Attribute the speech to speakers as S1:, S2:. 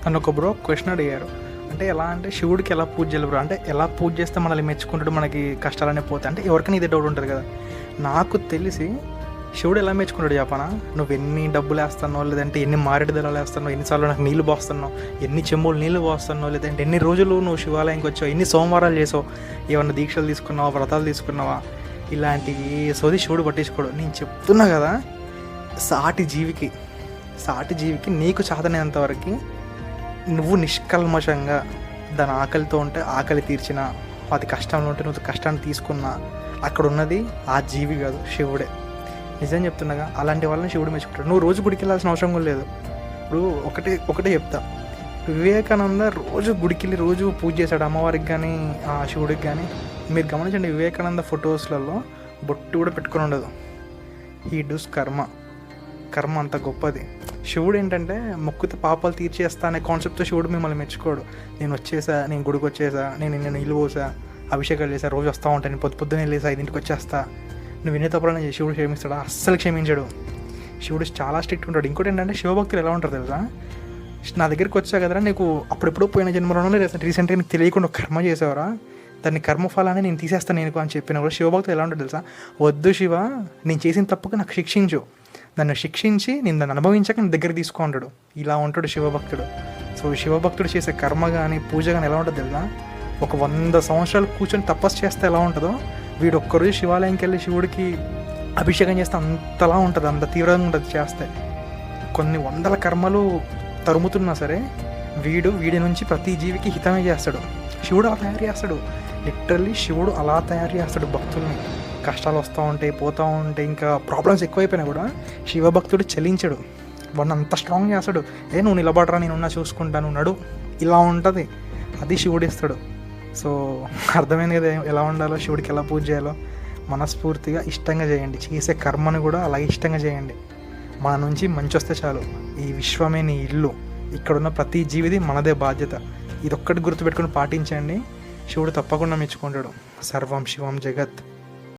S1: నన్ను ఒక bro question అడిగారు. అంటే ఎలా అంటే శివుడికి ఎలా పూజ చేయాలి బ్రో, అంటే ఎలా పూజ చేస్తే మనల్ని మెచ్చుకుంటాడు, మనకి కష్టాలనే పోతాయి అంటే ఎవరికైనా ఇదే డౌట్ ఉంటుంది కదా. నాకు తెలిసి శివుడు ఎలా మెచ్చుకుంటాడు చెప్పనా, నువ్వు ఎన్ని డబ్బులు వేస్తున్నావు, లేదంటే ఎన్ని మారేడు దళాలు వేస్తున్నావు, ఎన్నిసార్లు నాకు నీళ్ళు పోస్తున్నావు, ఎన్ని చెంబులు నీళ్ళు పోస్తున్నావు, లేదంటే ఎన్ని రోజులు నువ్వు శివాలయంకి వచ్చావు, ఎన్ని సోమవారాలు చేసావు, ఏమన్నా దీక్షలు తీసుకున్నావా, వ్రతాలు తీసుకున్నావా, ఇలాంటివి సోది శివుడు పట్టించుకోడు. నేను చెప్తున్నా కదా, సాటి జీవికి నీకు చాతనేంత వరకు నువ్వు నిష్కల్మషంగా దాని ఆకలితో ఉంటే ఆకలి తీర్చిన, అది కష్టంలో ఉంటే నువ్వు కష్టాన్ని తీసుకున్నా, అక్కడ ఉన్నది ఆ జీవి కాదు శివుడే. నిజం చెప్తున్నాగా, అలాంటి వాళ్ళని శివుడు మెచ్చుకుంటాడు. నువ్వు రోజు గుడికి వెళ్ళాల్సిన అవసరం కూడా లేదు. ఇప్పుడు ఒకటే చెప్తా, వివేకానంద రోజు గుడికి వెళ్ళి రోజు పూజ చేశాడు అమ్మవారికి కానీ ఆ శివుడికి కానీ. మీరు గమనించండి, వివేకానంద ఫొటోస్లలో బొట్టు కూడా పెట్టుకొని ఉండదు. హీ డూస్ కర్మ అంత గొప్పది. శివుడు ఏంటంటే మొక్కుతో పాపాలు తీర్చేస్తా అనే కాన్సెప్ట్తో శివుడు మిమ్మల్ని మెచ్చుకోడు. నేను గుడికి వచ్చేసా, నేను నీళ్ళు పోసా, అభిషేకాలు చేసా, రోజు వస్తూ ఉంటాను, నేను పొద్దున్నే వెళ్ళేసా, 5ంటికి వచ్చేస్తా, నువ్వు వినే తప్పులనే శివుడు క్షమిస్తాడా? అస్సలు క్షమించాడు. శివుడు చాలా స్ట్రిక్ట్ ఉంటాడు. ఇంకోటి ఏంటంటే శివభక్తులు ఎలా ఉంటారు తెలుసా, నా దగ్గరికి వచ్చా కదరా, నీకు అప్పుడెప్పుడో పోయిన జన్మలోనే రీసెంట్గా నీకు తెలియకుండా కర్మ చేసేవరా, దాన్ని కర్మఫలాన్ని నేను తీసేస్తాను నేను అని చెప్పిన కూడా శివభక్తులు ఎలా ఉంటుంది తెలుసా, వద్దు శివ, నేను చేసిన తప్పుకు నాకు శిక్షించు, నన్ను శిక్షించి నేను దాన్ని అనుభవించాక నేను దగ్గర తీసుకో అంటాడు. ఇలా ఉంటాడు శివభక్తుడు. సో శివభక్తుడు చేసే కర్మ కానీ పూజ కానీ ఎలా ఉంటుంది తెలుసా, ఒక 100 సంవత్సరాలు కూర్చొని తపస్సు చేస్తే ఎలా ఉంటుందో, వీడు ఒక్కరోజు శివాలయంకి వెళ్ళి శివుడికి అభిషేకం చేస్తే అంతలా ఉంటుంది, అంత తీవ్రంగా ఉంటుంది. చేస్తే కొన్ని 100 కర్మలు తరుముతున్నా సరే వీడి నుంచి ప్రతి జీవికి హితమే చేస్తాడు. శివుడు అలా తయారు చేస్తాడు, లిటరల్లీ శివుడు అలా తయారు చేస్తాడు భక్తుల్ని. కష్టాలు వస్తూ ఉంటాయి, పోతూ ఉంటాయి, ఇంకా ప్రాబ్లమ్స్ ఎక్కువైపోయినా కూడా శివభక్తుడు చలించడు, వాడిని అంత స్ట్రాంగ్ చేస్తాడు. నువ్వు నిలబడరా, నేనున్నా చూసుకుంటాను, నడు, ఇలా ఉంటుంది. అది శివుడు ఇస్తాడు. సో అర్థమైంది కదా ఎలా ఉండాలో, శివుడికి ఎలా పూజ చేయాలో. మనస్ఫూర్తిగా ఇష్టంగా చేయండి, చేసే కర్మను కూడా అలాగే ఇష్టంగా చేయండి. మన నుంచి మంచి వస్తే చాలు. ఈ విశ్వమే నీ ఇల్లు, ఇక్కడున్న ప్రతి జీవిది మనదే బాధ్యత. ఇదొక్కటి గుర్తుపెట్టుకుని పాటించండి, శివుడు తప్పకుండా మెచ్చుకుంటాడు. సర్వం శివం జగత్.